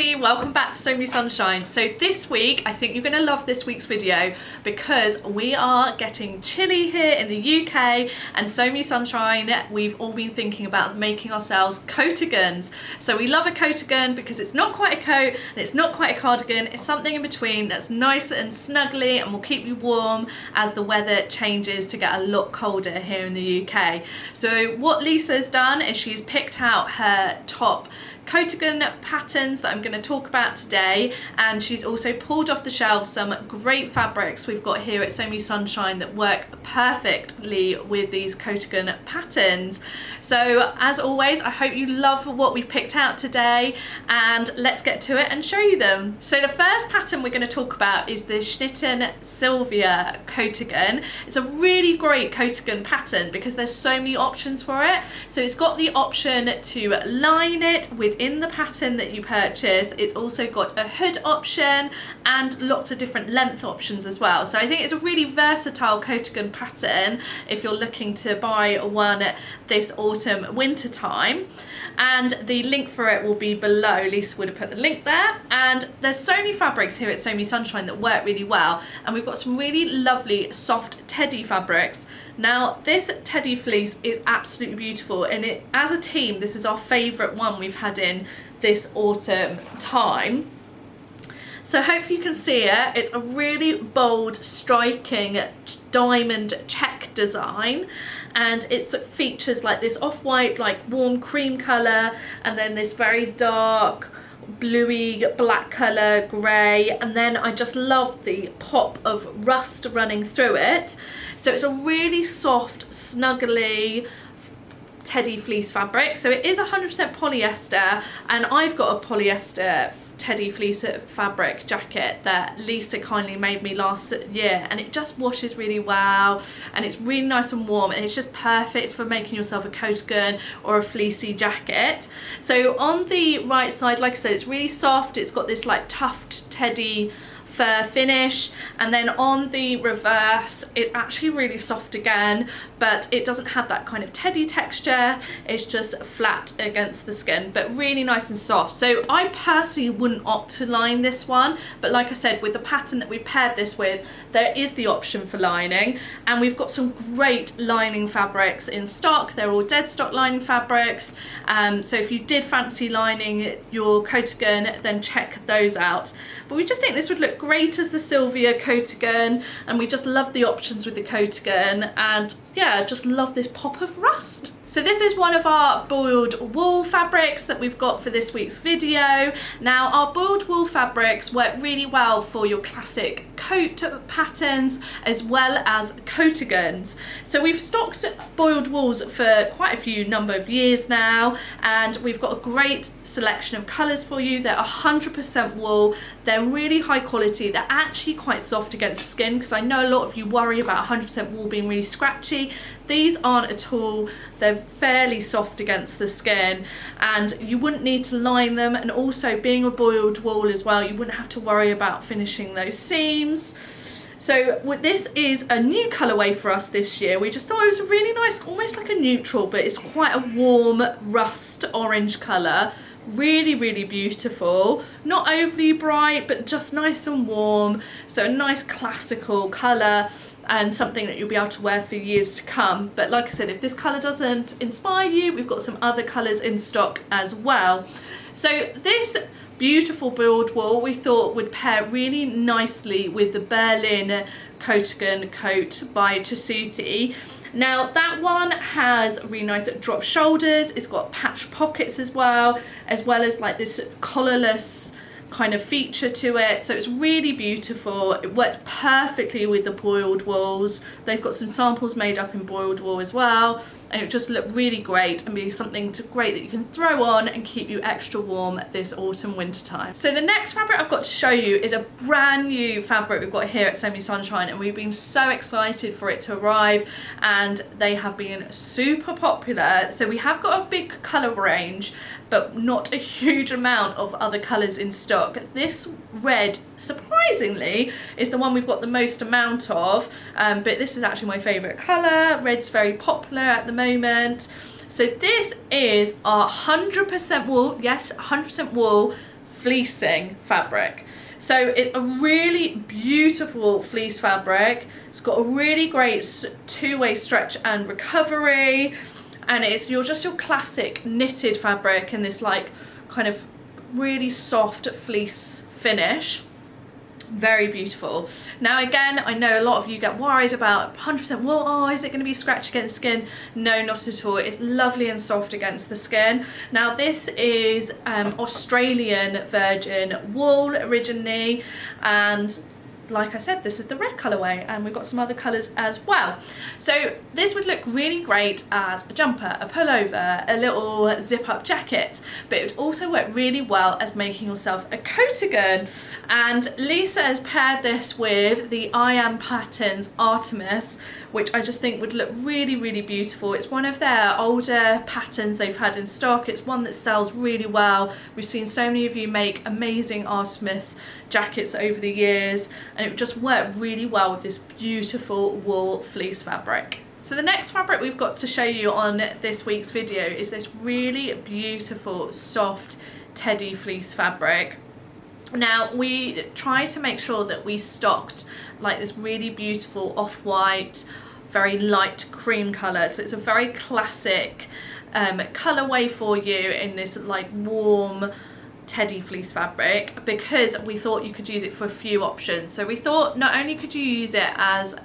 everybody, welcome back to So Me Sunshine. So this week, I think you're going to love this week's video because we are getting chilly here in the UK, and So Me Sunshine, we've all been thinking about making ourselves coatigans. So we love a coatigan because it's not quite a coat and it's not quite a cardigan, it's something in between that's nice and snuggly and will keep you warm as the weather changes to get a lot colder here in the UK. So what Lisa's done is she's picked out her top coatigan patterns that I'm going to talk about today, and she's also pulled off the shelves some great fabrics we've got here at So Me Sunshine that work perfectly with these coatigan patterns. So as always, I hope you love what we've picked out today, and let's get to it and show you them. So the first pattern we're going to talk about is the Schnittchen Sylvia coatigan. It's a really great coatigan pattern because there's so many options for it. So it's got the option to line it within the pattern that you purchase. It's also got a hood option and lots of different length options as well. So I think it's a really versatile coatigan pattern if you're looking to buy one this autumn winter time. And the link for it will be below. Lisa would have put the link there. And there's so many fabrics here at So Me Sunshine that work really well. And we've got some really lovely soft teddy fabrics. Now this teddy fleece is absolutely beautiful, and it, as a team, this is our favourite one we've had in this autumn time. So hopefully you can see it. It's a really bold, striking diamond check design, and it features like this off-white, like warm cream colour, and then this very dark bluey black colour, grey, and then I just love the pop of rust running through it. So it's a really soft, snuggly teddy fleece fabric. So it is 100% polyester, and I've got a polyester teddy fleece fabric jacket that Lisa kindly made me last year, and it just washes really well, and it's really nice and warm, and it's just perfect for making yourself a coatigan or a fleecy jacket. So on the right side, like I said, it's really soft. It's got this like tuft teddy fur finish, and then on the reverse it's actually really soft again, but it doesn't have that kind of teddy texture. It's just flat against the skin, but really nice and soft. So I personally wouldn't opt to line this one, but like I said, with the pattern that we paired this with, there is the option for lining, and we've got some great lining fabrics in stock. They're all dead stock lining fabrics, so if you did fancy lining your coatigan, then check those out. But we just think this would look great as the Sylvia coatigan, and we just love the options with the coatigan, and yeah, just love this pop of rust. So this is one of our boiled wool fabrics that we've got for this week's video. Now our boiled wool fabrics work really well for your classic coat patterns as well as coatigans. So we've stocked boiled wools for quite a few number of years now, and we've got a great selection of colours for you. They're 100% wool, they're really high quality, they're actually quite soft against the skin, because I know a lot of you worry about 100% wool being really scratchy. These aren't at all. They're fairly soft against the skin, and you wouldn't need to line them, and also being a boiled wool as well, you wouldn't have to worry about finishing those seams. So this is a new colourway for us this year. We just thought it was a really nice, almost like a neutral, but it's quite a warm rust orange colour. Really, really beautiful. Not overly bright, but just nice and warm. So a nice classical colour, and something that you'll be able to wear for years to come. But like I said, if this colour doesn't inspire you, we've got some other colours in stock as well. So this beautiful boiled wool we thought would pair really nicely with the Berlin Coatigan coat by Tessuti. Now that one has really nice drop shoulders, it's got patch pockets as well as like this collarless kind of feature to it, so it's really beautiful. It worked perfectly with the boiled wools. They've got some samples made up in boiled wool as well, and it just looked really great and be something great that you can throw on and keep you extra warm this autumn winter time. So the next fabric I've got to show you is a brand new fabric we've got here at So Me Sunshine, and we've been so excited for it to arrive, and they have been super popular. So we have got a big colour range, but not a huge amount of other colours in stock. This red, surprisingly, is the one we've got the most amount of, but this is actually my favourite colour. Red's very popular at the moment. So this is our 100% wool, yes, 100% wool fleecing fabric. So it's a really beautiful fleece fabric. It's got a really great two-way stretch and recovery, and it's your classic knitted fabric in this like kind of really soft fleece finish. Very beautiful. Now again, I know a lot of you get worried about 100%, well, oh, is it going to be scratched against skin? No, not at all. It's lovely and soft against the skin. Now this is Australian virgin wool originally, and like I said, this is the red colourway, and we've got some other colours as well. So this would look really great as a jumper, a pullover, a little zip-up jacket, but it would also work really well as making yourself a coatigan. And Lisa has paired this with the I Am Patterns Artemis, which I just think would look really, really beautiful. It's one of their older patterns they've had in stock. It's one that sells really well. We've seen so many of you make amazing Artemis jackets over the years, and it would just work really well with this beautiful wool fleece fabric. So the next fabric we've got to show you on this week's video is this really beautiful soft teddy fleece fabric. Now we tried to make sure that we stocked like this really beautiful off-white, very light cream colour. So it's a very classic colourway for you in this like warm teddy fleece fabric, because we thought you could use it for a few options. So we thought not only could you use it as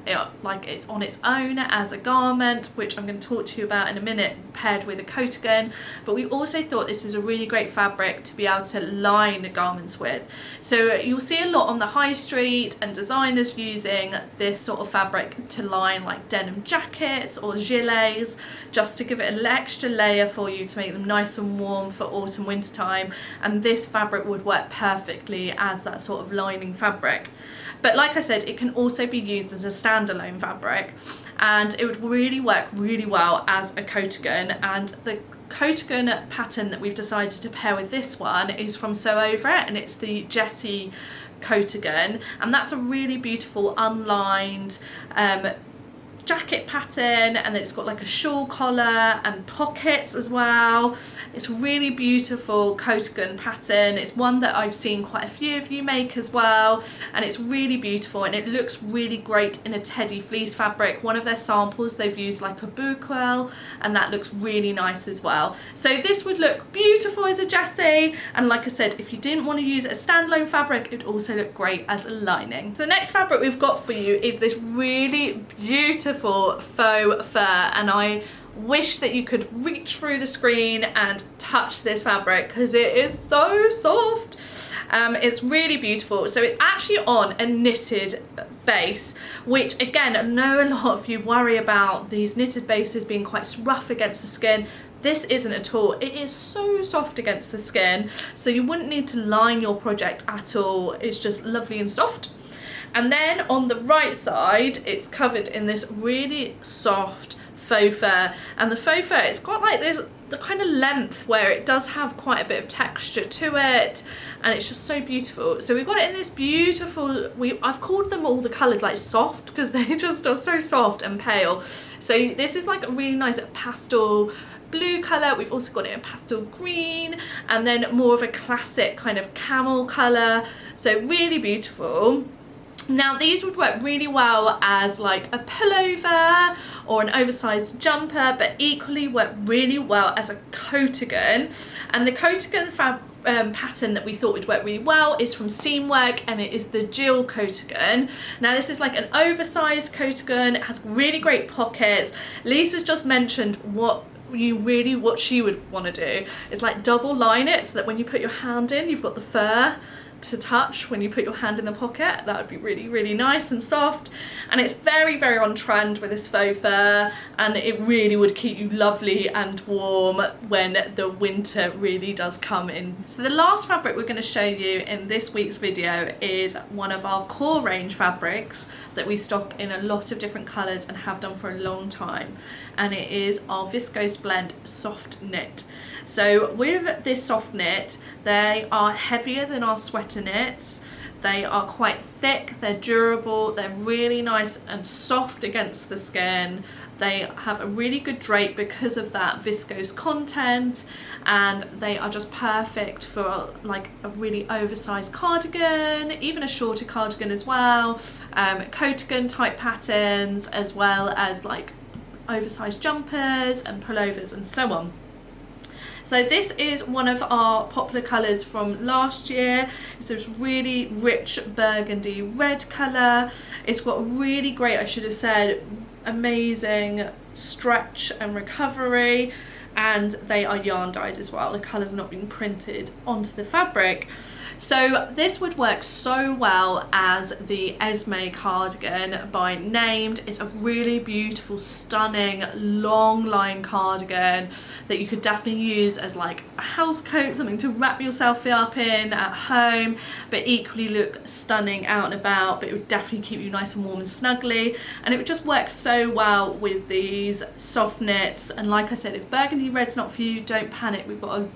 like it's on its own as a garment, which I'm going to talk to you about in a minute, paired with a coatigan, but we also thought this is a really great fabric to be able to line garments with. So you'll see a lot on the high street and designers using this sort of fabric to line like denim jackets or gilets, just to give it an extra layer for you to make them nice and warm for autumn winter time. And this fabric would work perfectly as that sort of lining fabric. But like I said, it can also be used as a standalone fabric, and it would really work really well as a coatigan. And the coatigan pattern that we've decided to pair with this one is from Sew Over It, and it's the Jessie coatigan, and that's a really beautiful unlined jacket pattern, and then it's got like a shawl collar and pockets as well. It's a really beautiful coatigan pattern. It's one that I've seen quite a few of you make as well, and it's really beautiful, and it looks really great in a teddy fleece fabric. One of their samples they've used like a bouquet, and that looks really nice as well. So this would look beautiful as a Jessie, and like I said, if you didn't want to use it as standalone fabric, it would also look great as a lining. So the next fabric we've got for you is this really beautiful faux fur, and I wish that you could reach through the screen and touch this fabric because it is so soft. It's really beautiful. So it's actually on a knitted base, which again, I know a lot of you worry about these knitted bases being quite rough against the skin. This isn't at all. It is so soft against the skin, so you wouldn't need to line your project at all. It's just lovely and soft. And then on the right side, it's covered in this really soft faux fur. And the faux fur, it's got like this, the kind of length where it does have quite a bit of texture to it. And it's just so beautiful. So we've got it in this beautiful, I've called them all the colours like soft because they just are so soft and pale. So this is like a really nice pastel blue colour. We've also got it in pastel green, and then more of a classic kind of camel colour. So really beautiful. Now these would work really well as like a pullover or an oversized jumper, but equally work really well as a coatigan. And the coatigan pattern that we thought would work really well is from Seamwork, and it is the Jill coatigan. Now this is like an oversized coatigan. It has really great pockets. Lisa's just mentioned what she would want to do is like double line it so that when you put your hand in, you've got the fur to touch when you put your hand in the pocket. That would be really, really nice and soft, and it's very, very on trend with this faux fur, and it really would keep you lovely and warm when the winter really does come in. So the last fabric we're going to show you in this week's video is one of our core range fabrics that we stock in a lot of different colours and have done for a long time, and it is our Viscose Blend soft knit. So with this soft knit, they are heavier than our sweater knits. They are quite thick, they're durable, they're really nice and soft against the skin. They have a really good drape because of that viscose content, and they are just perfect for like a really oversized cardigan, even a shorter cardigan as well, Coatigan type patterns, as well as like oversized jumpers and pullovers and so on. So this is one of our popular colours from last year. It's this really rich burgundy red colour. It's got really great, I should have said, amazing stretch and recovery, and they are yarn dyed as well. The colour's not been printed onto the fabric. So this would work so well as the Esme cardigan by Named. It's a really beautiful, stunning, long line cardigan that you could definitely use as like a house coat, something to wrap yourself up in at home, but equally look stunning out and about, but it would definitely keep you nice and warm and snuggly. And it would just work so well with these soft knits. And like I said, if burgundy red's not for you, don't panic. We've got a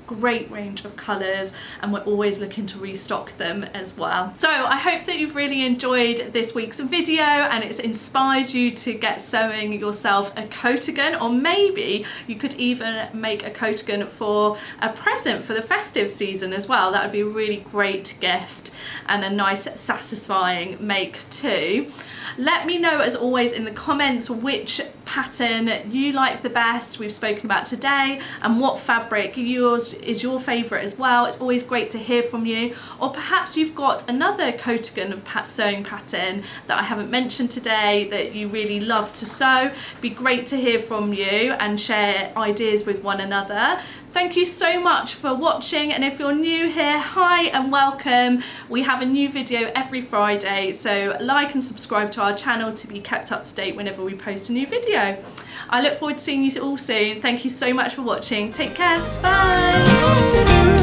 great range of colours, and we're always looking to restock them as well. So I hope that you've really enjoyed this week's video and it's inspired you to get sewing yourself a coatigan, or maybe you could even make a coatigan for a present for the festive season as well. That would be a really great gift and a nice satisfying make too. Let me know as always in the comments which pattern you like the best we've spoken about today, and what fabric yours is your favourite as well. It's always great to hear from you. Or perhaps you've got another coatigan sewing pattern that I haven't mentioned today that you really love to sew. It'd be great to hear from you and share ideas with one another. Thank you so much for watching, and if you're new here, hi and welcome. We have a new video every Friday, so like and subscribe to our channel to be kept up to date whenever we post a new video. I look forward to seeing you all soon. Thank you so much for watching. Take care. Bye.